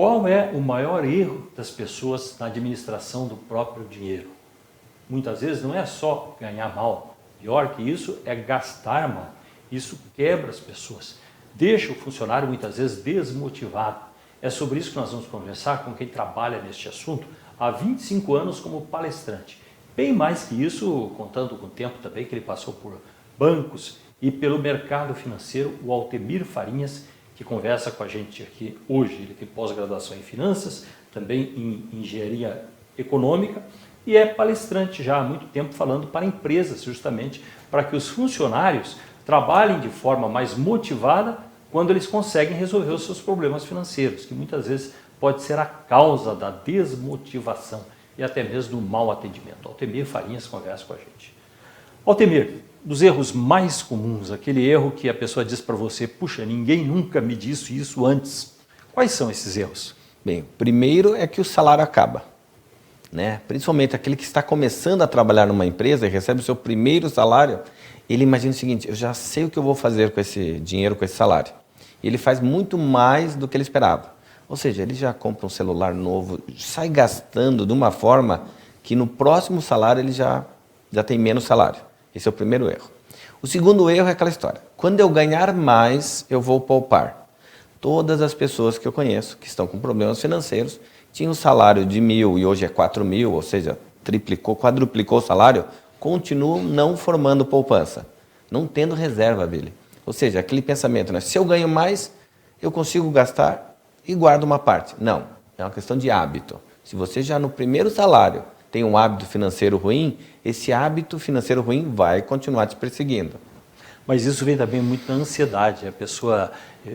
Qual é o maior erro das pessoas na administração do próprio dinheiro? Muitas vezes não é só ganhar mal. Pior que isso é gastar mal. Isso quebra as pessoas. Deixa o funcionário muitas vezes desmotivado. É sobre isso que nós vamos conversar com quem trabalha neste assunto há 25 anos como palestrante. Bem mais que isso, contando com o tempo também que ele passou por bancos e pelo mercado financeiro, o Altemir Farinhas, que conversa com a gente aqui hoje. Ele tem pós-graduação em finanças, também em engenharia econômica e é palestrante já há muito tempo falando para empresas, justamente para que os funcionários trabalhem de forma mais motivada quando eles conseguem resolver os seus problemas financeiros, que muitas vezes pode ser a causa da desmotivação e até mesmo do mau atendimento. Altemir Farinhas conversa com a gente. Altemir, dos erros mais comuns, aquele erro que a pessoa diz para você, puxa, ninguém nunca me disse isso antes. Quais são esses erros? Bem, o primeiro é que o salário acaba, né? Principalmente aquele que está começando a trabalhar numa empresa e recebe o seu primeiro salário, ele imagina o seguinte, eu já sei o que eu vou fazer com esse dinheiro, com esse salário. E ele faz muito mais do que ele esperava. Ou seja, ele já compra um celular novo, sai gastando de uma forma que no próximo salário ele já tem menos salário. Esse é o primeiro erro. O segundo erro é aquela história. Quando eu ganhar mais, eu vou poupar. Todas as pessoas que eu conheço que estão com problemas financeiros tinham um salário de 1.000 e hoje é 4.000, ou seja, triplicou, quadruplicou o salário, continuam não formando poupança, não tendo reserva dele. Ou seja, aquele pensamento, né? Se eu ganho mais, eu consigo gastar e guardo uma parte. Não, é uma questão de hábito. Se você já no primeiro salário tem um hábito financeiro ruim, esse hábito financeiro ruim vai continuar te perseguindo. Mas isso vem também muito da ansiedade. A pessoa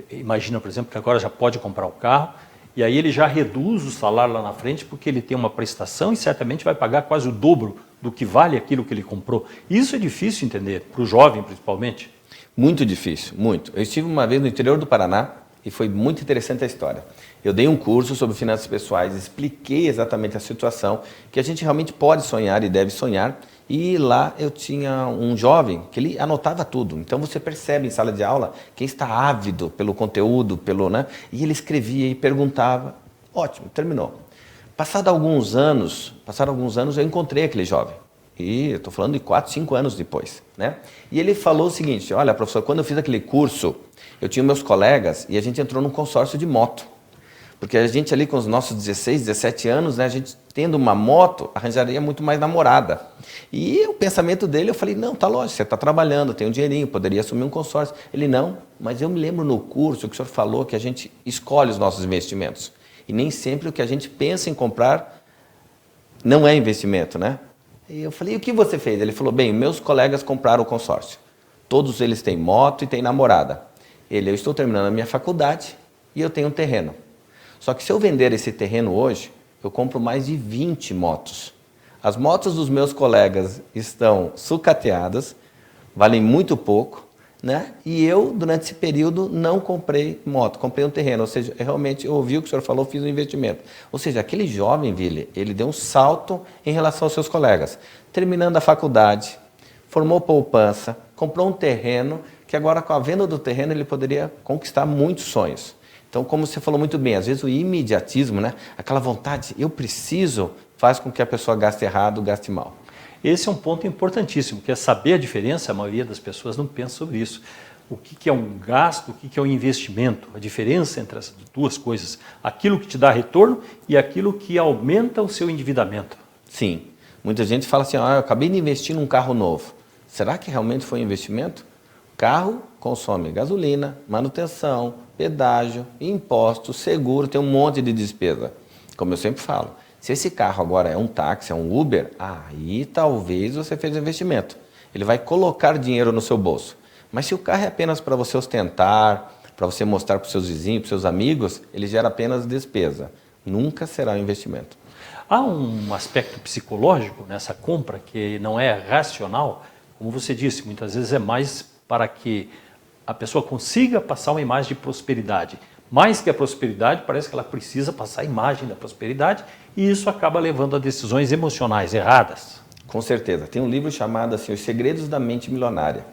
imagina, por exemplo, que agora já pode comprar o carro e aí ele já reduz o salário lá na frente porque ele tem uma prestação e certamente vai pagar quase o dobro do que vale aquilo que ele comprou. Isso é difícil entender, para o jovem principalmente. Muito difícil, muito. Eu estive uma vez no interior do Paraná e foi muito interessante a história. Eu dei um curso sobre finanças pessoais, expliquei exatamente a situação, que a gente realmente pode sonhar e deve sonhar. E lá eu tinha um jovem que ele anotava tudo. Então você percebe em sala de aula quem está ávido pelo conteúdo, né? E ele escrevia e perguntava. Ótimo, terminou. Passados alguns anos eu encontrei aquele jovem. E eu estou falando de 4, 5 anos depois, né? E ele falou o seguinte, olha, professor, quando eu fiz aquele curso, eu tinha meus colegas e a gente entrou num consórcio de moto. Porque a gente ali com os nossos 16, 17 anos, né, a gente tendo uma moto, arranjaria muito mais namorada. E o pensamento dele, eu falei, não, tá lógico, você está trabalhando, tem um dinheirinho, poderia assumir um consórcio. Ele, não, mas eu me lembro no curso que o senhor falou que a gente escolhe os nossos investimentos. E nem sempre o que a gente pensa em comprar não é investimento, né? E eu falei, e o que você fez? Ele falou, bem, meus colegas compraram o consórcio. Todos eles têm moto e têm namorada. Eu estou terminando a minha faculdade e eu tenho um terreno. Só que se eu vender esse terreno hoje, eu compro mais de 20 motos. As motos dos meus colegas estão sucateadas, valem muito pouco, né? E eu, durante esse período, não comprei moto, comprei um terreno. Ou seja, eu ouvi o que o senhor falou, fiz um investimento. Ou seja, aquele jovem, Vili, ele deu um salto em relação aos seus colegas. Terminando a faculdade, formou poupança, comprou um terreno, que agora com a venda do terreno ele poderia conquistar muitos sonhos. Então, como você falou muito bem, às vezes o imediatismo, né? Aquela vontade, eu preciso, faz com que a pessoa gaste errado, gaste mal. Esse é um ponto importantíssimo, que é saber a diferença. A maioria das pessoas não pensa sobre isso. O que é um gasto, o que é um investimento, a diferença entre essas duas coisas, aquilo que te dá retorno e aquilo que aumenta o seu endividamento. Sim, muita gente fala assim, eu acabei de investir num carro novo. Será que realmente foi um investimento? Carro consome gasolina, manutenção, pedágio, imposto, seguro, tem um monte de despesa. Como eu sempre falo, se esse carro agora é um táxi, é um Uber, aí talvez você fez um investimento. Ele vai colocar dinheiro no seu bolso. Mas se o carro é apenas para você ostentar, para você mostrar para os seus vizinhos, para os seus amigos, ele gera apenas despesa. Nunca será um investimento. Há um aspecto psicológico nessa compra que não é racional. Como você disse, muitas vezes é mais para que a pessoa consiga passar uma imagem de prosperidade. Mais que a prosperidade, parece que ela precisa passar a imagem da prosperidade e isso acaba levando a decisões emocionais erradas. Com certeza. Tem um livro chamado assim, Os Segredos da Mente Milionária.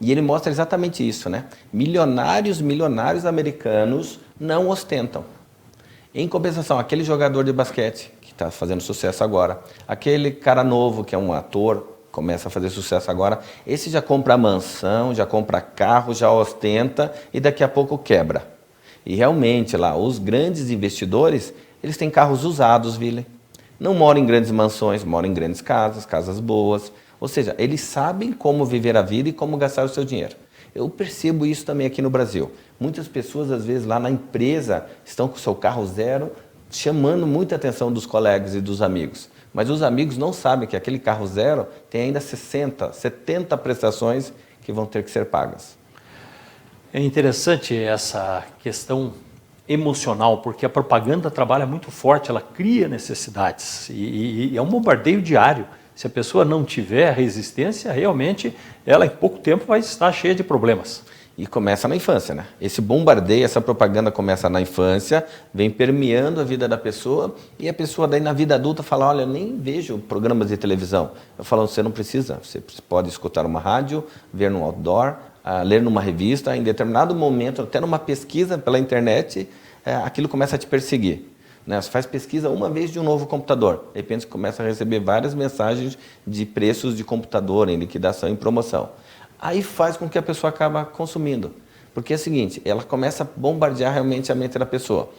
E ele mostra exatamente isso, né? Milionários americanos não ostentam. Em compensação, aquele jogador de basquete que está fazendo sucesso agora, aquele cara novo que é um ator, começa a fazer sucesso agora, esse já compra mansão, já compra carro, já ostenta e daqui a pouco quebra. E realmente lá, os grandes investidores, eles têm carros usados, Vili. Não moram em grandes mansões, moram em grandes casas, casas boas. Ou seja, eles sabem como viver a vida e como gastar o seu dinheiro. Eu percebo isso também aqui no Brasil. Muitas pessoas, às vezes, lá na empresa, estão com o seu carro zero, chamando muita atenção dos colegas e dos amigos. Mas os amigos não sabem que aquele carro zero tem ainda 60, 70 prestações que vão ter que ser pagas. É interessante essa questão emocional, porque a propaganda trabalha muito forte, ela cria necessidades e é um bombardeio diário. Se a pessoa não tiver resistência, realmente ela em pouco tempo vai estar cheia de problemas. E começa na infância, né? Esse bombardeio, essa propaganda começa na infância, vem permeando a vida da pessoa e a pessoa daí na vida adulta fala, olha, eu nem vejo programas de televisão. Eu falo, você não precisa, você pode escutar uma rádio, ver no outdoor, ler numa revista, em determinado momento, até numa pesquisa pela internet, aquilo começa a te perseguir. Né? Você faz pesquisa uma vez de um novo computador, de repente você começa a receber várias mensagens de preços de computador em liquidação, em promoção. Aí faz com que a pessoa acabe consumindo. Porque é o seguinte, ela começa a bombardear realmente a mente da pessoa.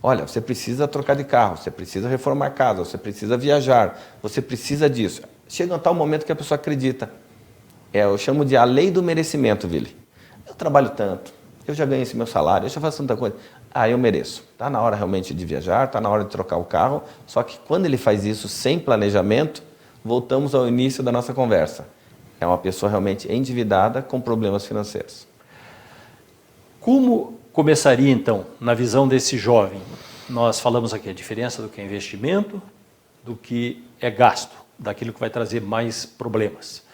Olha, você precisa trocar de carro, você precisa reformar a casa, você precisa viajar, você precisa disso. Chega um tal momento que a pessoa acredita. Eu chamo de a lei do merecimento, Vili. Eu trabalho tanto, eu já ganho esse meu salário, eu já faço tanta coisa. Eu mereço. Está na hora realmente de viajar, está na hora de trocar o carro. Só que quando ele faz isso sem planejamento, voltamos ao início da nossa conversa. É uma pessoa realmente endividada com problemas financeiros. Como começaria, então, na visão desse jovem? Nós falamos aqui a diferença do que é investimento, do que é gasto, daquilo que vai trazer mais problemas.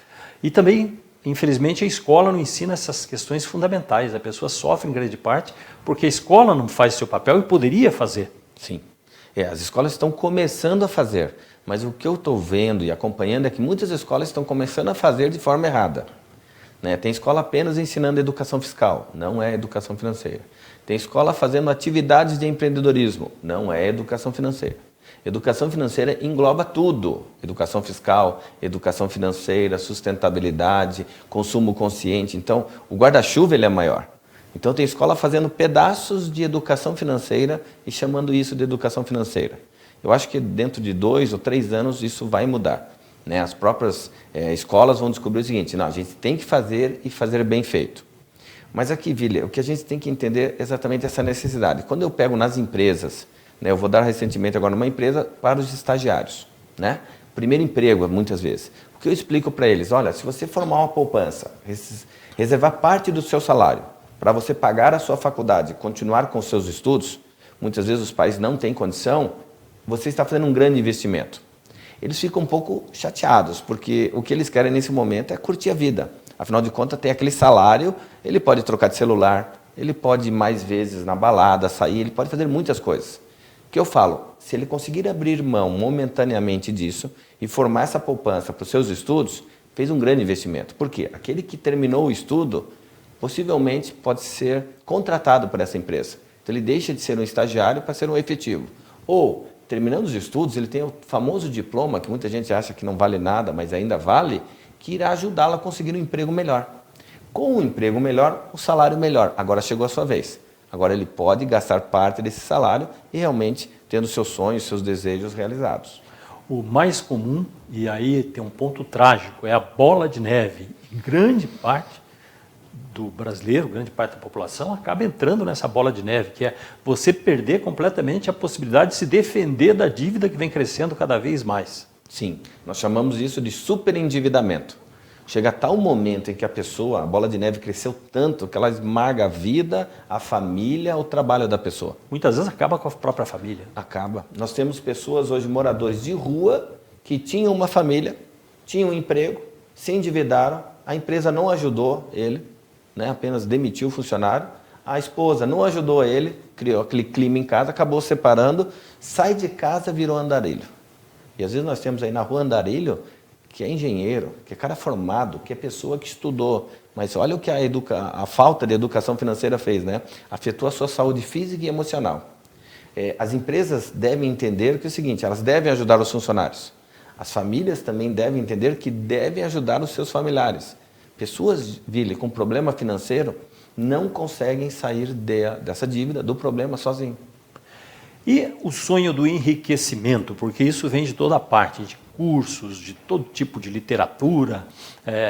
E também, infelizmente, a escola não ensina essas questões fundamentais. A pessoa sofre em grande parte porque a escola não faz seu papel e poderia fazer. Sim. As escolas estão começando a fazer. Mas o que eu estou vendo e acompanhando é que muitas escolas estão começando a fazer de forma errada. Né? Tem escola apenas ensinando educação fiscal, não é educação financeira. Tem escola fazendo atividades de empreendedorismo, não é educação financeira. Educação financeira engloba tudo. Educação fiscal, educação financeira, sustentabilidade, consumo consciente. Então, o guarda-chuva ele é maior. Então, tem escola fazendo pedaços de educação financeira e chamando isso de educação financeira. Eu acho que dentro de 2 ou 3 anos isso vai mudar. Né? As próprias escolas vão descobrir o seguinte, não, a gente tem que fazer e fazer bem feito. Mas aqui, Vili, o que a gente tem que entender é exatamente essa necessidade. Quando eu pego nas empresas, né, eu vou dar recentemente agora numa empresa para os estagiários. Né? Primeiro emprego, muitas vezes. O que eu explico para eles? Olha, se você formar uma poupança, reservar parte do seu salário para você pagar a sua faculdade e continuar com os seus estudos, muitas vezes os pais não têm condição, você está fazendo um grande investimento. Eles ficam um pouco chateados, porque o que eles querem nesse momento é curtir a vida. Afinal de contas, tem aquele salário, ele pode trocar de celular, ele pode ir mais vezes na balada, sair, ele pode fazer muitas coisas. O que eu falo? Se ele conseguir abrir mão momentaneamente disso e formar essa poupança para os seus estudos, fez um grande investimento. Por quê? Aquele que terminou o estudo, possivelmente pode ser contratado por essa empresa. Então ele deixa de ser um estagiário para ser um efetivo. Ou, terminando os estudos, ele tem o famoso diploma, que muita gente acha que não vale nada, mas ainda vale, que irá ajudá-lo a conseguir um emprego melhor. Com um emprego melhor, o salário melhor. Agora chegou a sua vez. Agora ele pode gastar parte desse salário e realmente tendo seus sonhos, seus desejos realizados. O mais comum, e aí tem um ponto trágico, é a bola de neve. E grande parte do brasileiro, grande parte da população, acaba entrando nessa bola de neve, que é você perder completamente a possibilidade de se defender da dívida que vem crescendo cada vez mais. Sim, nós chamamos isso de superendividamento. Chega a tal momento em que a pessoa, a bola de neve cresceu tanto que ela esmaga a vida, a família, o trabalho da pessoa. Muitas vezes acaba com a própria família. Acaba. Nós temos pessoas hoje, moradores de rua, que tinham uma família, tinham um emprego, se endividaram, a empresa não ajudou ele, né, apenas demitiu o funcionário, a esposa não ajudou ele, criou aquele clima em casa, acabou separando, sai de casa, virou andarilho. E às vezes nós temos aí na rua andarilho, que é engenheiro, que é cara formado, que é pessoa que estudou, mas olha o que a falta de educação financeira fez, né? Afetou a sua saúde física e emocional. As empresas devem entender que é o seguinte, elas devem ajudar os funcionários. As famílias também devem entender que devem ajudar os seus familiares. Pessoas, Vili, com problema financeiro não conseguem sair dessa dívida, do problema sozinho. E o sonho do enriquecimento, porque isso vem de toda parte, de cursos, de todo tipo de literatura,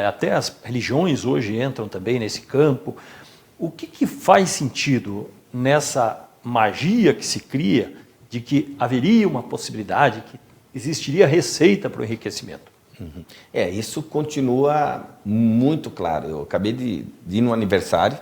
até as religiões hoje entram também nesse campo. O que faz sentido nessa magia que se cria de que haveria uma possibilidade, que existiria receita para o enriquecimento? Isso continua muito claro. Eu acabei de ir no aniversário,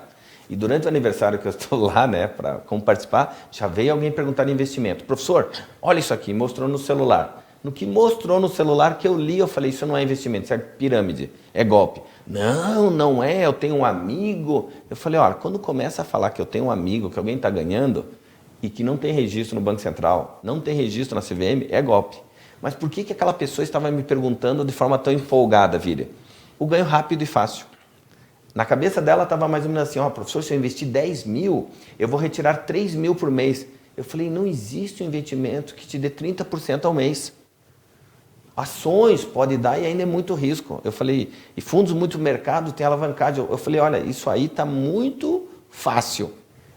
e durante o aniversário que eu estou lá, né, como participar, já veio alguém perguntar de investimento. Professor, olha isso aqui, mostrou no celular. No que mostrou no celular que eu li, eu falei, isso não é investimento, isso é pirâmide, é golpe. Não, não é, eu tenho um amigo. Eu falei, olha, quando começa a falar que eu tenho um amigo, que alguém está ganhando, e que não tem registro no Banco Central, não tem registro na CVM, é golpe. Mas por que aquela pessoa estava me perguntando de forma tão empolgada, Vili? O ganho rápido e fácil. Na cabeça dela estava mais ou menos assim, professor, se eu investir 10 mil, eu vou retirar 3 mil por mês. Eu falei, não existe um investimento que te dê 30% ao mês. Ações pode dar e ainda é muito risco. Eu falei, e fundos muito mercado tem alavancagem. Eu falei, olha, isso aí está muito fácil.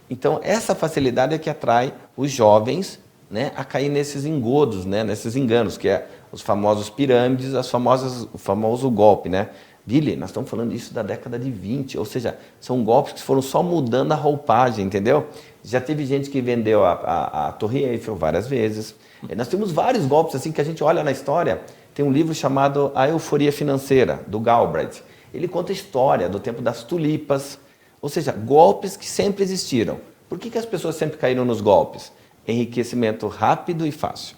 Então, essa facilidade é que atrai os jovens, né, a cair nesses engodos, né, nesses enganos, que é os famosos pirâmides, o famoso golpe, né? Vili, nós estamos falando isso da década de 20, ou seja, são golpes que foram só mudando a roupagem, entendeu? Já teve gente que vendeu a Torre Eiffel várias vezes. Nós temos vários golpes assim que a gente olha na história. Tem um livro chamado A Euforia Financeira, do Galbraith. Ele conta a história do tempo das tulipas, ou seja, golpes que sempre existiram. Por que as pessoas sempre caíram nos golpes? Enriquecimento rápido e fácil.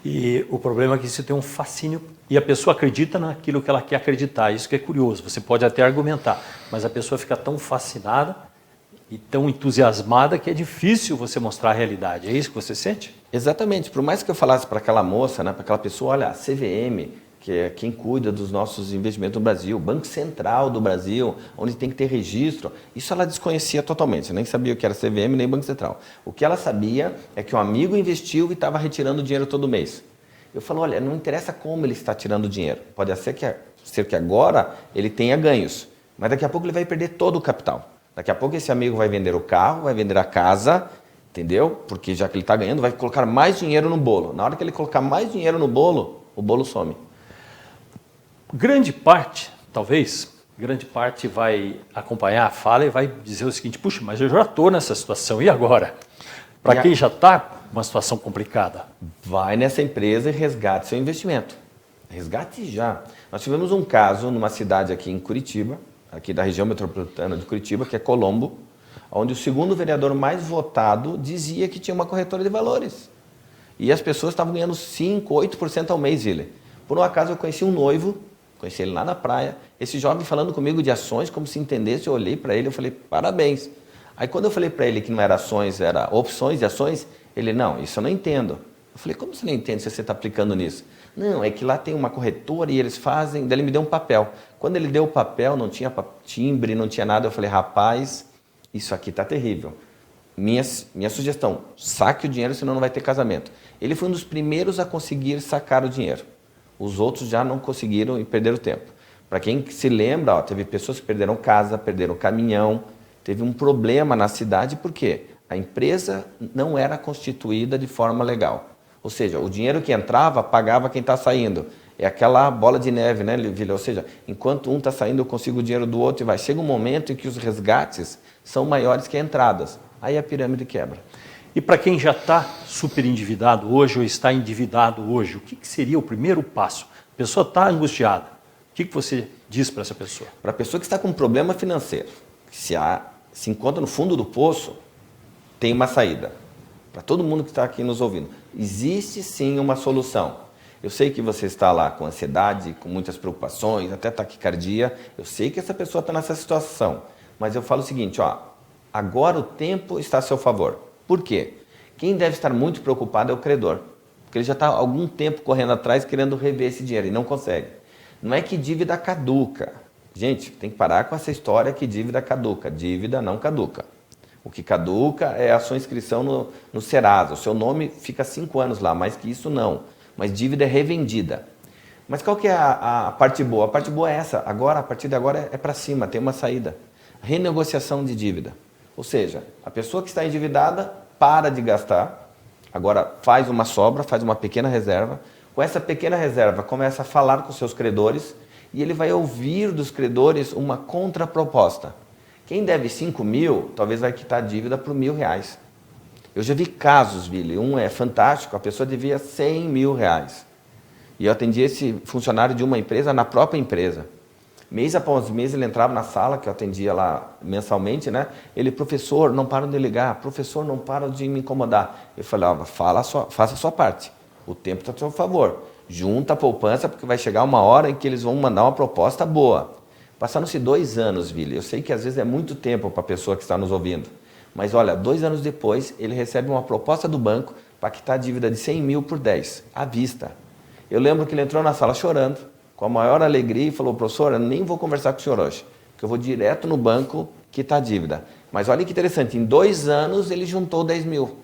E o problema é que isso tem um fascínio e a pessoa acredita naquilo que ela quer acreditar. Isso que é curioso, você pode até argumentar, mas a pessoa fica tão fascinada e tão entusiasmada que é difícil você mostrar a realidade. É isso que você sente? Exatamente. Por mais que eu falasse para aquela moça, né, para aquela pessoa, olha, a CVM, que é quem cuida dos nossos investimentos no Brasil, Banco Central do Brasil, onde tem que ter registro, isso ela desconhecia totalmente, nem sabia o que era CVM nem Banco Central. O que ela sabia é que um amigo investiu e estava retirando dinheiro todo mês. Eu falo, olha, não interessa como ele está tirando dinheiro, pode ser que agora ele tenha ganhos, mas daqui a pouco ele vai perder todo o capital. Daqui a pouco esse amigo vai vender o carro, vai vender a casa, entendeu? Porque já que ele está ganhando, vai colocar mais dinheiro no bolo. Na hora que ele colocar mais dinheiro no bolo, o bolo some. Grande parte, talvez, vai acompanhar a fala e vai dizer o seguinte, puxa, mas eu já estou nessa situação, e agora? Para quem já está numa situação complicada? Vai nessa empresa e resgate seu investimento. Resgate já. Nós tivemos um caso numa cidade aqui em Curitiba, aqui da região metropolitana de Curitiba, que é Colombo, onde o segundo vereador mais votado dizia que tinha uma corretora de valores. E as pessoas estavam ganhando 5%, 8% ao mês, ele. Por um acaso eu conheci um noivo, conheci ele lá na praia, esse jovem falando comigo de ações, como se entendesse, eu olhei para ele e falei, parabéns. Aí quando eu falei para ele que não era ações, era opções de ações, ele, não, isso eu não entendo. Eu falei, como você não entende se você está aplicando nisso? Não, é que lá tem uma corretora e eles fazem, daí ele me deu um papel. Quando ele deu o papel, não tinha timbre, não tinha nada, eu falei, rapaz, isso aqui está terrível. Minha sugestão, saque o dinheiro, senão não vai ter casamento. Ele foi um dos primeiros a conseguir sacar o dinheiro. Os outros já não conseguiram e perderam tempo. Para quem se lembra, teve pessoas que perderam casa, perderam caminhão, teve um problema na cidade, por quê? A empresa não era constituída de forma legal. Ou seja, o dinheiro que entrava, pagava quem está saindo. É aquela bola de neve, né, Vili? Ou seja, enquanto um está saindo, eu consigo o dinheiro do outro e vai. Chega um momento em que os resgates são maiores que entradas. Aí a pirâmide quebra. E para quem já está super endividado hoje ou está endividado hoje, o que seria o primeiro passo? A pessoa está angustiada. O que você diz para essa pessoa? Para a pessoa que está com um problema financeiro, que se encontra no fundo do poço, tem uma saída. Para todo mundo que está aqui nos ouvindo, existe sim uma solução. Eu sei que você está lá com ansiedade, com muitas preocupações, até taquicardia. Eu sei que essa pessoa está nessa situação. Mas eu falo o seguinte, agora o tempo está a seu favor. Por quê? Quem deve estar muito preocupado é o credor. Porque ele já está há algum tempo correndo atrás querendo rever esse dinheiro e não consegue. Não é que dívida caduca. Gente, tem que parar com essa história que dívida caduca. Dívida não caduca. O que caduca é a sua inscrição no Serasa. O seu nome fica 5 anos lá, mais que isso não. Mas dívida é revendida. Mas qual que é a parte boa? A parte boa é essa. Agora, a partir de agora é para cima, tem uma saída. Renegociação de dívida. Ou seja, a pessoa que está endividada para de gastar, agora faz uma sobra, faz uma pequena reserva. Com essa pequena reserva, começa a falar com seus credores e ele vai ouvir dos credores uma contraproposta. Quem deve 5 mil, talvez vai quitar a dívida por R$1.000. Eu já vi casos, Vili. Um é fantástico, a pessoa devia 100 mil reais. E eu atendi esse funcionário de uma empresa na própria empresa. Mês após mês ele entrava na sala, que eu atendia lá mensalmente, né? Ele, professor, não para de ligar, professor, não para de me incomodar. Eu falava, faça a sua parte, o tempo está a seu favor. Junta a poupança, porque vai chegar uma hora em que eles vão mandar uma proposta boa. Passaram-se 2 anos, Vili. Eu sei que às vezes é muito tempo para a pessoa que está nos ouvindo. Mas olha, 2 anos depois, ele recebe uma proposta do banco para quitar a dívida de 100 mil por 10, à vista. Eu lembro que ele entrou na sala chorando, com a maior alegria, e falou, professor, eu nem vou conversar com o senhor hoje, porque eu vou direto no banco quitar a dívida. Mas olha que interessante, em 2 anos ele juntou 10 mil.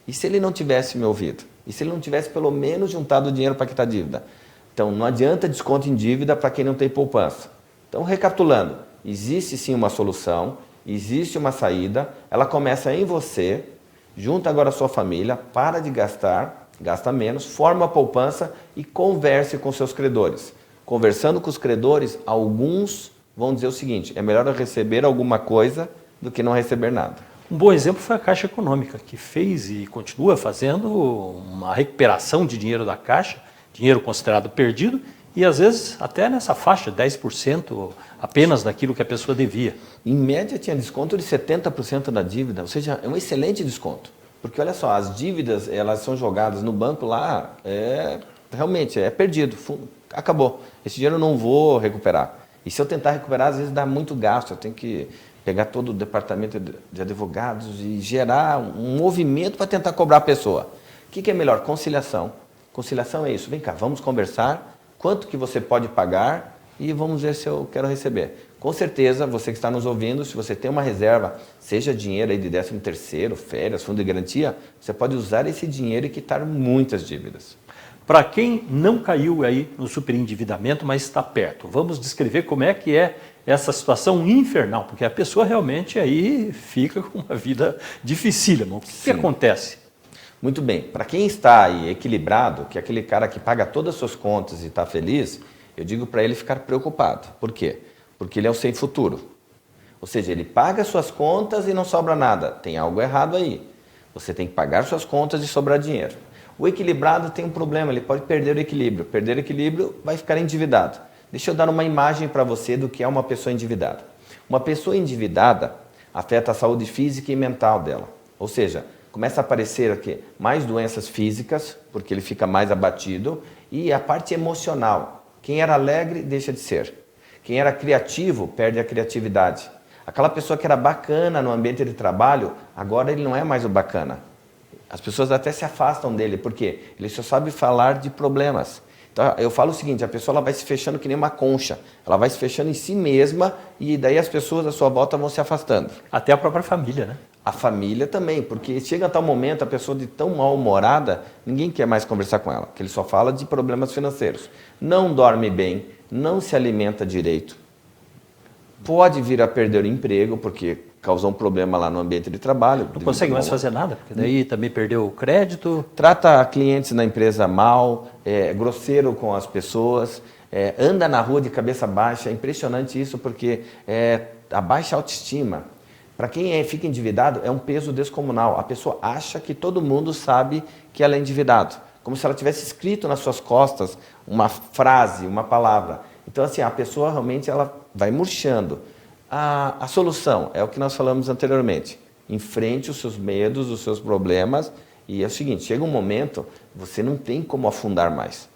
E se ele não tivesse me ouvido? E se ele não tivesse pelo menos juntado o dinheiro para quitar a dívida? Então não adianta desconto em dívida para quem não tem poupança. Então, recapitulando, existe sim uma solução, existe uma saída, ela começa em você, junta agora a sua família, para de gastar, gasta menos, forma a poupança e converse com seus credores. Conversando com os credores, alguns vão dizer o seguinte, é melhor eu receber alguma coisa do que não receber nada. Um bom exemplo foi a Caixa Econômica, que fez e continua fazendo uma recuperação de dinheiro da Caixa, dinheiro considerado perdido, e às vezes até nessa faixa, 10% apenas daquilo que a pessoa devia. Em média tinha desconto de 70% da dívida, ou seja, é um excelente desconto. Porque olha só, as dívidas elas são jogadas no banco lá, realmente é perdido, acabou. Esse dinheiro eu não vou recuperar. E se eu tentar recuperar, às vezes dá muito gasto, eu tenho que pegar todo o departamento de advogados e gerar um movimento para tentar cobrar a pessoa. O que é melhor? Conciliação. Conciliação é isso, vem cá, vamos conversar, quanto que você pode pagar e vamos ver se eu quero receber. Com certeza, você que está nos ouvindo, se você tem uma reserva, seja dinheiro aí de 13º, férias, fundo de garantia, você pode usar esse dinheiro e quitar muitas dívidas. Para quem não caiu aí no superendividamento, mas está perto, vamos descrever como é que é essa situação infernal, porque a pessoa realmente aí fica com uma vida dificílima. O que acontece? Muito bem, para quem está aí equilibrado, que é aquele cara que paga todas as suas contas e está feliz, eu digo para ele ficar preocupado. Por quê? Porque ele é o sem futuro. Ou seja, ele paga suas contas e não sobra nada. Tem algo errado aí. Você tem que pagar suas contas e sobrar dinheiro. O equilibrado tem um problema, ele pode perder o equilíbrio. Perder o equilíbrio, vai ficar endividado. Deixa eu dar uma imagem para você do que é uma pessoa endividada. Uma pessoa endividada afeta a saúde física e mental dela. Ou seja, começa a aparecer aqui mais doenças físicas, porque ele fica mais abatido, e a parte emocional. Quem era alegre, deixa de ser. Quem era criativo, perde a criatividade. Aquela pessoa que era bacana no ambiente de trabalho, agora ele não é mais o bacana. As pessoas até se afastam dele, porque ele só sabe falar de problemas. Então, eu falo o seguinte, a pessoa ela vai se fechando que nem uma concha. Ela vai se fechando em si mesma e daí as pessoas à sua volta vão se afastando. Até a própria família, né? A família também, porque chega a tal momento, a pessoa de tão mal-humorada, ninguém quer mais conversar com ela, porque ele só fala de problemas financeiros. Não dorme bem, não se alimenta direito, pode vir a perder o emprego, porque causou um problema lá no ambiente de trabalho. Não consegue mais fazer nada, porque daí também perdeu o crédito. Trata clientes na empresa mal, é grosseiro com as pessoas, anda na rua de cabeça baixa. É impressionante isso, porque a baixa autoestima. Para quem fica endividado, é um peso descomunal. A pessoa acha que todo mundo sabe que ela é endividado. Como se ela tivesse escrito nas suas costas uma frase, uma palavra. Então, assim, a pessoa realmente ela vai murchando. A solução é o que nós falamos anteriormente. Enfrente os seus medos, os seus problemas. E é o seguinte, chega um momento, você não tem como afundar mais.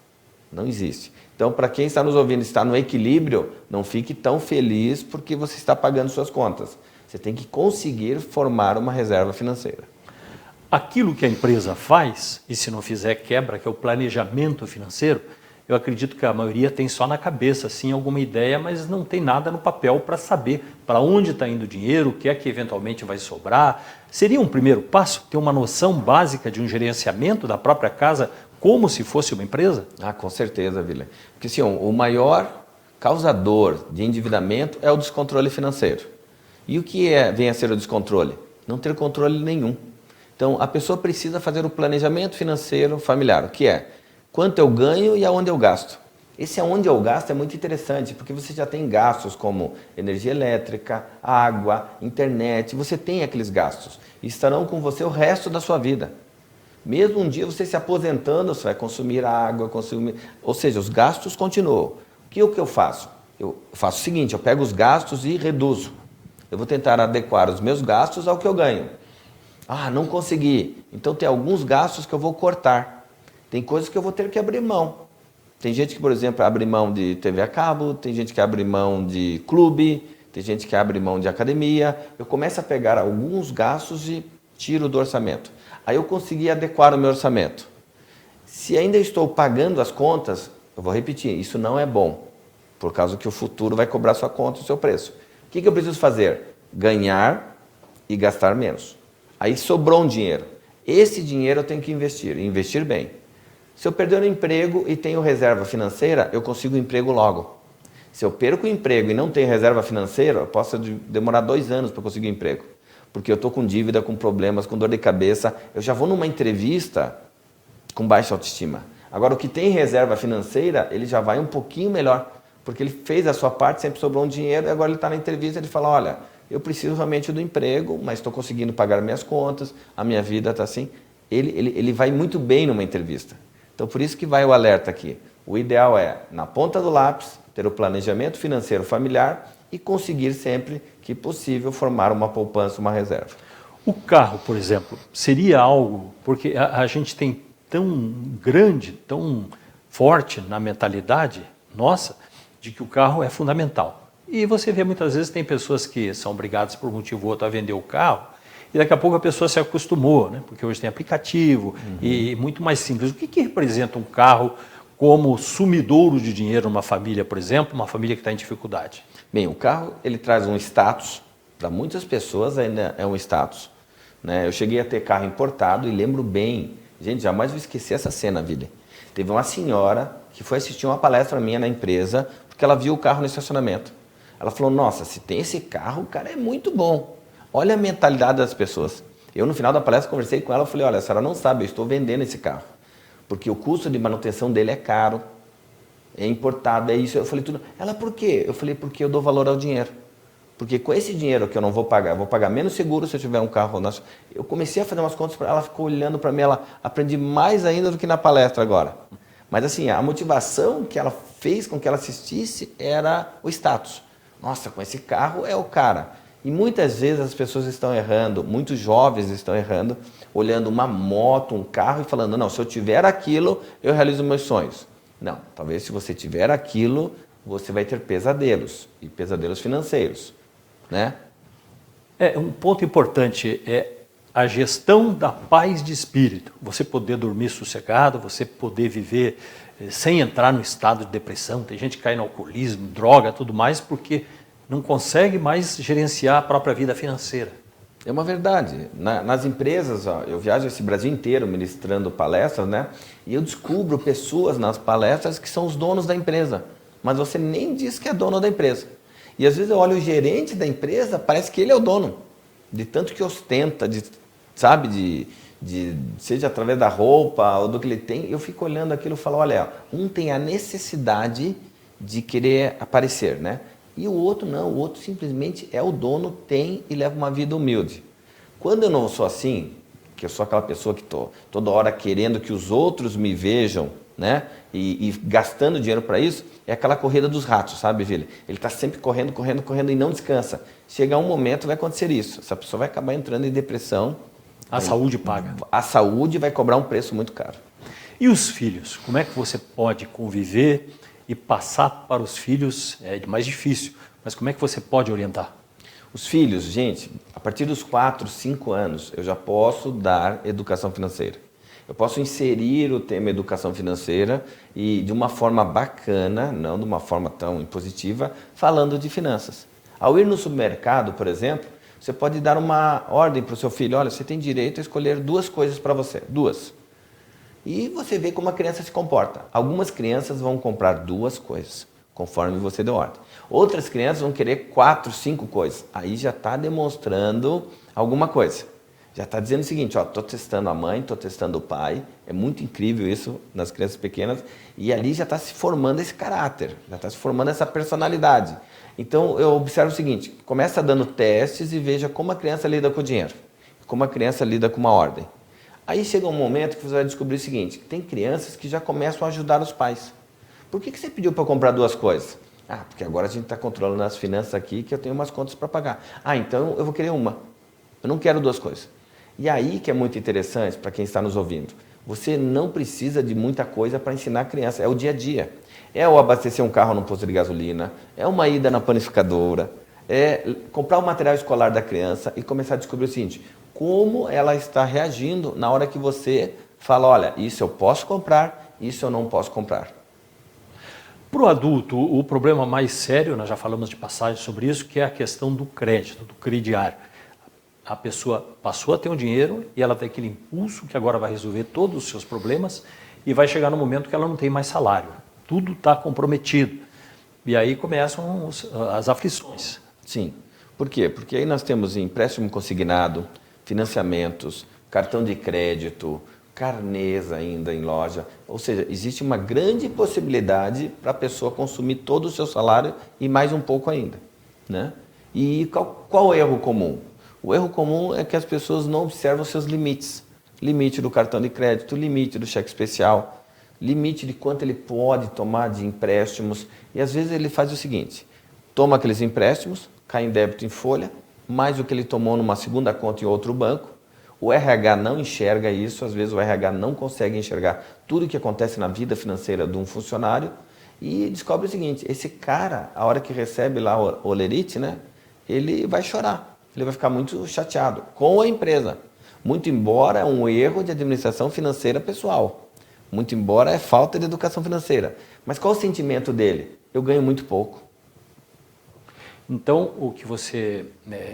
Não existe. Então, para quem está nos ouvindo, está no equilíbrio, não fique tão feliz porque você está pagando suas contas. Você tem que conseguir formar uma reserva financeira. Aquilo que a empresa faz, e se não fizer quebra, que é o planejamento financeiro, eu acredito que a maioria tem só na cabeça, assim, alguma ideia, mas não tem nada no papel para saber para onde está indo o dinheiro, o que é que eventualmente vai sobrar. Seria um primeiro passo ter uma noção básica de um gerenciamento da própria casa como se fosse uma empresa? Ah, com certeza, Vila. Porque assim, o maior causador de endividamento é o descontrole financeiro. E o que vem a ser o descontrole? Não ter controle nenhum. Então, a pessoa precisa fazer o planejamento financeiro familiar, o que é quanto eu ganho e aonde eu gasto. Esse aonde eu gasto é muito interessante, porque você já tem gastos como energia elétrica, água, internet, você tem aqueles gastos e estarão com você o resto da sua vida. Mesmo um dia você se aposentando, você vai consumir água, ou seja, os gastos continuam. O que eu faço? Eu faço o seguinte, eu pego os gastos e reduzo. Eu vou tentar adequar os meus gastos ao que eu ganho. Ah, não consegui. Então tem alguns gastos que eu vou cortar. Tem coisas que eu vou ter que abrir mão. Tem gente que, por exemplo, abre mão de TV a cabo, tem gente que abre mão de clube, tem gente que abre mão de academia. Eu começo a pegar alguns gastos e tiro do orçamento. Aí eu consegui adequar o meu orçamento. Se ainda estou pagando as contas, eu vou repetir, isso não é bom, por causa que o futuro vai cobrar sua conta e o seu preço. O que eu preciso fazer? Ganhar e gastar menos. Aí sobrou um dinheiro. Esse dinheiro eu tenho que investir, e investir bem. Se eu perder o emprego e tenho reserva financeira, eu consigo um emprego logo. Se eu perco o emprego e não tenho reserva financeira, eu posso demorar 2 anos para conseguir um emprego. Porque eu estou com dívida, com problemas, com dor de cabeça. Eu já vou numa entrevista com baixa autoestima. Agora, o que tem reserva financeira, ele já vai um pouquinho melhor. Porque ele fez a sua parte, sempre sobrou um dinheiro, e agora ele está na entrevista e ele fala, olha, eu preciso realmente do emprego, mas estou conseguindo pagar minhas contas, a minha vida está assim. Ele vai muito bem numa entrevista. Então, por isso que vai o alerta aqui. O ideal é, na ponta do lápis, ter o planejamento financeiro familiar e conseguir sempre que possível formar uma poupança, uma reserva. O carro, por exemplo, seria algo, porque a gente tem tão grande, tão forte na mentalidade nossa, de que o carro é fundamental. E você vê muitas vezes tem pessoas que são obrigadas por um motivo ou outro a vender o carro, e daqui a pouco a pessoa se acostumou, né? Porque hoje tem aplicativo e muito mais simples. O que representa um carro como sumidouro de dinheiro numa família, por exemplo, uma família que está em dificuldade? Bem, o carro ele traz um status, para muitas pessoas ainda é um status. Né? Eu cheguei a ter carro importado e lembro bem, gente, jamais vou esquecer essa cena, vida. Teve uma senhora que foi assistir uma palestra minha na empresa, porque ela viu o carro no estacionamento. Ela falou, nossa, se tem esse carro, o cara é muito bom. Olha a mentalidade das pessoas. Eu, no final da palestra, conversei com ela, falei, olha, a senhora não sabe, eu estou vendendo esse carro. Porque o custo de manutenção dele é caro, é importado, é isso. Eu falei tudo. Ela, por quê? Eu falei, porque eu dou valor ao dinheiro. Porque com esse dinheiro que eu não vou pagar menos seguro se eu tiver um carro. Eu comecei a fazer umas contas, ela ficou olhando para mim, ela aprendi mais ainda do que na palestra agora. Mas assim, a motivação que ela fez com que ela assistisse era o status. Nossa, com esse carro é o cara. E muitas vezes as pessoas estão errando, muitos jovens estão errando, olhando uma moto, um carro e falando, não, se eu tiver aquilo, eu realizo meus sonhos. Não, talvez se você tiver aquilo, você vai ter pesadelos, e pesadelos financeiros, né? Um ponto importante é a gestão da paz de espírito. Você poder dormir sossegado, você poder viver sem entrar no estado de depressão. Tem gente que cai no alcoolismo, droga, tudo mais, porque não consegue mais gerenciar a própria vida financeira. É uma verdade. Nas empresas, eu viajo esse Brasil inteiro ministrando palestras, né? E eu descubro pessoas nas palestras que são os donos da empresa, mas você nem diz que é dono da empresa. E às vezes eu olho o gerente da empresa, parece que ele é o dono, de tanto que ostenta, seja através da roupa ou do que ele tem. Eu fico olhando aquilo e falo, olha, um tem a necessidade de querer aparecer, né? E o outro não, o outro simplesmente é o dono, tem e leva uma vida humilde. Quando eu não sou assim, que eu sou aquela pessoa que estou toda hora querendo que os outros me vejam, né? E gastando dinheiro para isso, é aquela corrida dos ratos, sabe, Vila? Ele está sempre correndo e não descansa. Chega um momento, vai acontecer isso. Essa pessoa vai acabar entrando em depressão. A saúde paga. A saúde vai cobrar um preço muito caro. E os filhos? Como é que você pode conviver e passar para os filhos? É mais difícil, mas como é que você pode orientar? Os filhos, gente, a partir dos 4, 5 anos, eu já posso dar educação financeira. Eu posso inserir o tema educação financeira e de uma forma bacana, não de uma forma tão impositiva, falando de finanças. Ao ir no supermercado, por exemplo, você pode dar uma ordem para o seu filho, olha, você tem direito a escolher 2 coisas para você, 2. E você vê como a criança se comporta. Algumas crianças vão comprar 2 coisas, conforme você deu ordem. Outras crianças vão querer 4, 5 coisas. Aí já está demonstrando alguma coisa. Já está dizendo o seguinte, estou testando a mãe, estou testando o pai. É muito incrível isso nas crianças pequenas. E ali já está se formando esse caráter, já está se formando essa personalidade. Então eu observo o seguinte, começa dando testes e veja como a criança lida com o dinheiro. Como a criança lida com uma ordem. Aí chega um momento que você vai descobrir o seguinte, tem crianças que já começam a ajudar os pais. Por que você pediu para comprar 2 coisas? Ah, porque agora a gente está controlando as finanças aqui que eu tenho umas contas para pagar. Ah, então eu vou querer uma. Eu não quero 2 coisas. E aí que é muito interessante para quem está nos ouvindo. Você não precisa de muita coisa para ensinar a criança. É o dia a dia. É o abastecer um carro no posto de gasolina, é uma ida na panificadora, é comprar o material escolar da criança e começar a descobrir o seguinte, como ela está reagindo na hora que você fala, olha, isso eu posso comprar, isso eu não posso comprar. Para o adulto, o problema mais sério, nós já falamos de passagem sobre isso, que é a questão do crédito, do crediário. A pessoa passou a ter um dinheiro e ela tem aquele impulso que agora vai resolver todos os seus problemas e vai chegar no momento que ela não tem mais salário. Tudo está comprometido. E aí começam as aflições. Sim. Por quê? Porque aí nós temos empréstimo consignado, financiamentos, cartão de crédito, carnês ainda em loja. Ou seja, existe uma grande possibilidade para a pessoa consumir todo o seu salário e mais um pouco ainda, né? E qual o erro comum? O erro comum é que as pessoas não observam seus limites. Limite do cartão de crédito, limite do cheque especial, limite de quanto ele pode tomar de empréstimos. E às vezes ele faz o seguinte, toma aqueles empréstimos, cai em débito em folha, mais o que ele tomou numa segunda conta em outro banco. O RH não enxerga isso, às vezes o RH não consegue enxergar tudo o que acontece na vida financeira de um funcionário e descobre o seguinte, esse cara, a hora que recebe lá o olerite, né, ele vai chorar, ele vai ficar muito chateado com a empresa. Muito embora é um erro de administração financeira pessoal, muito embora é falta de educação financeira. Mas qual o sentimento dele? Eu ganho muito pouco. Então, o que você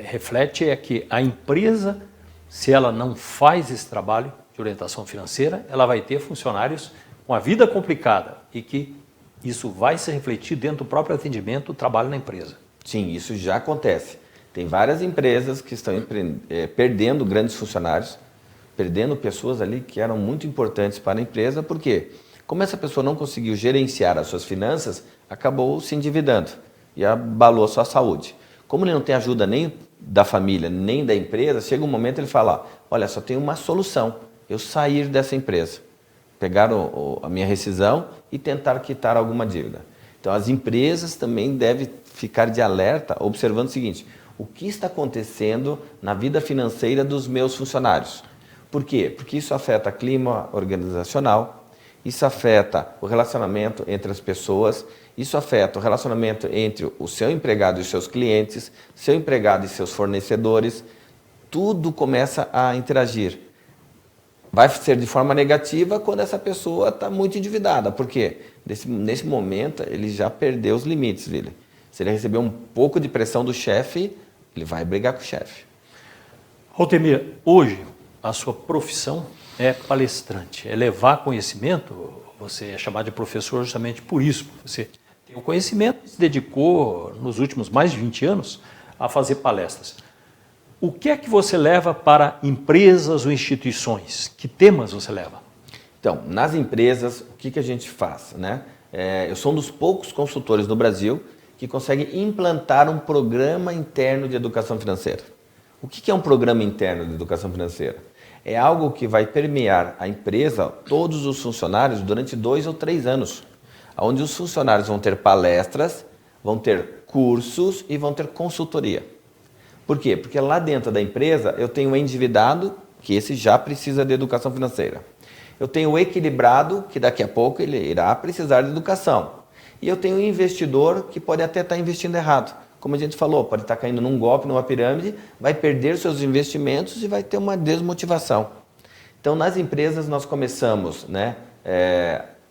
reflete é que a empresa, se ela não faz esse trabalho de orientação financeira, ela vai ter funcionários com a vida complicada e que isso vai se refletir dentro do próprio atendimento, do trabalho na empresa. Sim, isso já acontece. Tem várias empresas que estão perdendo grandes funcionários, perdendo pessoas ali que eram muito importantes para a empresa, porque como essa pessoa não conseguiu gerenciar as suas finanças, acabou se endividando e abalou a sua saúde. Como ele não tem ajuda nem da família, nem da empresa, chega um momento ele fala, olha, só tem uma solução, eu sair dessa empresa, pegar a minha rescisão e tentar quitar alguma dívida. Então as empresas também devem ficar de alerta, observando o seguinte, o que está acontecendo na vida financeira dos meus funcionários? Por quê? Porque isso afeta o clima organizacional, isso afeta o relacionamento entre as pessoas, isso afeta o relacionamento entre o seu empregado e os seus clientes, seu empregado e seus fornecedores, tudo começa a interagir. Vai ser de forma negativa quando essa pessoa está muito endividada, porque nesse momento ele já perdeu os limites dele. Se ele receber um pouco de pressão do chefe, ele vai brigar com o chefe. Altemir, hoje a sua profissão é palestrante, é levar conhecimento, você é chamado de professor justamente por isso, você tem o conhecimento e se dedicou nos últimos mais de 20 anos a fazer palestras. O que é que você leva para empresas ou instituições? Que temas você leva? Então, nas empresas, o que a gente faz, né? Eu sou um dos poucos consultores no Brasil que consegue implantar um programa interno de educação financeira. O que é um programa interno de educação financeira? É algo que vai permear a empresa, todos os funcionários, durante 2 ou 3 anos, onde os funcionários vão ter palestras, vão ter cursos e vão ter consultoria. Por quê? Porque lá dentro da empresa eu tenho o endividado, que esse já precisa de educação financeira. Eu tenho o equilibrado, que daqui a pouco ele irá precisar de educação. E eu tenho o investidor, que pode até estar investindo errado. Como a gente falou, pode estar caindo num golpe, numa pirâmide, vai perder seus investimentos e vai ter uma desmotivação. Então, nas empresas, nós começamos, né,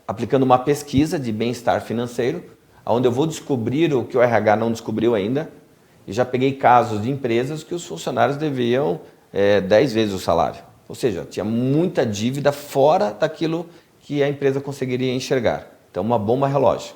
aplicando uma pesquisa de bem-estar financeiro, onde eu vou descobrir o que o RH não descobriu ainda, e já peguei casos de empresas que os funcionários deviam 10 vezes o salário. Ou seja, tinha muita dívida fora daquilo que a empresa conseguiria enxergar. Então, uma bomba relógio.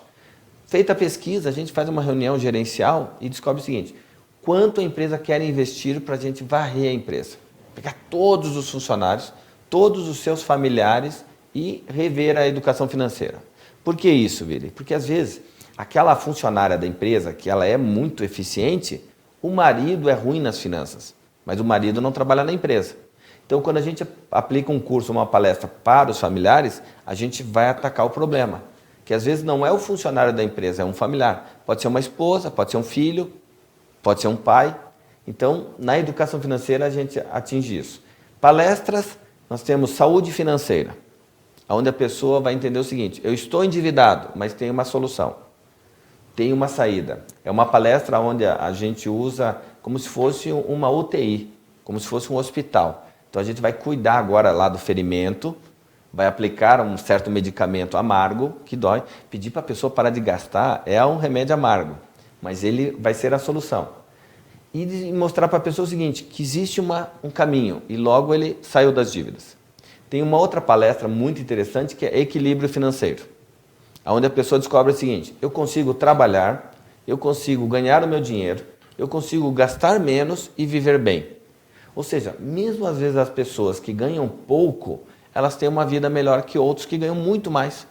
Feita a pesquisa, a gente faz uma reunião gerencial e descobre o seguinte: quanto a empresa quer investir para a gente varrer a empresa? Pegar todos os funcionários, todos os seus familiares e rever a educação financeira. Por que isso, Vili? Porque às vezes aquela funcionária da empresa, que ela é muito eficiente, o marido é ruim nas finanças, mas o marido não trabalha na empresa. Então, quando a gente aplica um curso, uma palestra para os familiares, a gente vai atacar o problema. Que às vezes não é o funcionário da empresa, é um familiar. Pode ser uma esposa, pode ser um filho, pode ser um pai. Então, na educação financeira, a gente atinge isso. Palestras, nós temos saúde financeira, onde a pessoa vai entender o seguinte: eu estou endividado, mas tem uma solução. Tem uma saída. É uma palestra onde a gente usa como se fosse uma UTI, como se fosse um hospital. Então a gente vai cuidar agora lá do ferimento, vai aplicar um certo medicamento amargo que dói. Pedir para a pessoa parar de gastar é um remédio amargo, mas ele vai ser a solução. E mostrar para a pessoa o seguinte, que existe um caminho e logo ele saiu das dívidas. Tem uma outra palestra muito interessante que é equilíbrio financeiro, onde a pessoa descobre o seguinte: eu consigo trabalhar, eu consigo ganhar o meu dinheiro, eu consigo gastar menos e viver bem. Ou seja, mesmo às vezes as pessoas que ganham pouco, elas têm uma vida melhor que outros que ganham muito mais,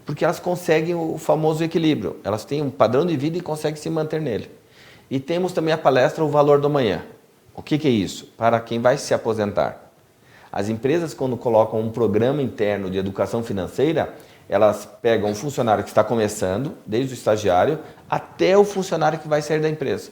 porque elas conseguem o famoso equilíbrio, elas têm um padrão de vida e conseguem se manter nele. E temos também a palestra O Valor do Amanhã. O que é isso? Para quem vai se aposentar. As empresas, quando colocam um programa interno de educação financeira, elas pegam um funcionário que está começando, desde o estagiário, até o funcionário que vai sair da empresa.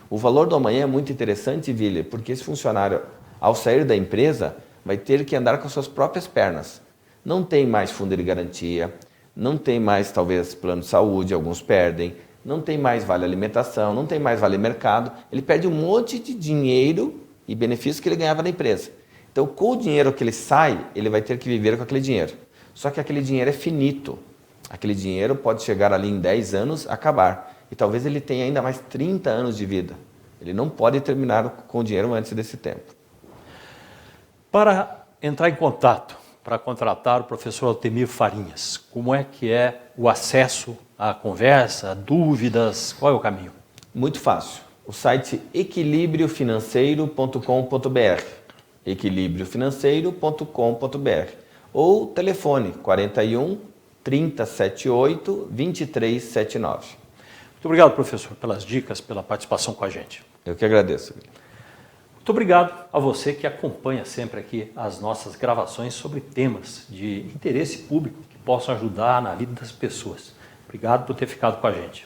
O Valor do Amanhã é muito interessante, Vili, porque esse funcionário, ao sair da empresa, vai ter que andar com as suas próprias pernas. Não tem mais fundo de garantia, não tem mais, talvez, plano de saúde, alguns perdem, não tem mais vale alimentação, não tem mais vale mercado. Ele perde um monte de dinheiro e benefícios que ele ganhava na empresa. Então, com o dinheiro que ele sai, ele vai ter que viver com aquele dinheiro. Só que aquele dinheiro é finito. Aquele dinheiro pode chegar ali em 10 anos, acabar. E talvez ele tenha ainda mais 30 anos de vida. Ele não pode terminar com o dinheiro antes desse tempo. Para entrar em contato, para contratar o professor Altemir Farinhas, como é que é o acesso à conversa, dúvidas, qual é o caminho? Muito fácil. O site equilibriofinanceiro.com.br, equilibriofinanceiro.com.br, ou telefone 41 3078 2379. Muito obrigado, professor, pelas dicas, pela participação com a gente. Eu que agradeço. Muito obrigado a você que acompanha sempre aqui as nossas gravações sobre temas de interesse público que possam ajudar na vida das pessoas. Obrigado por ter ficado com a gente.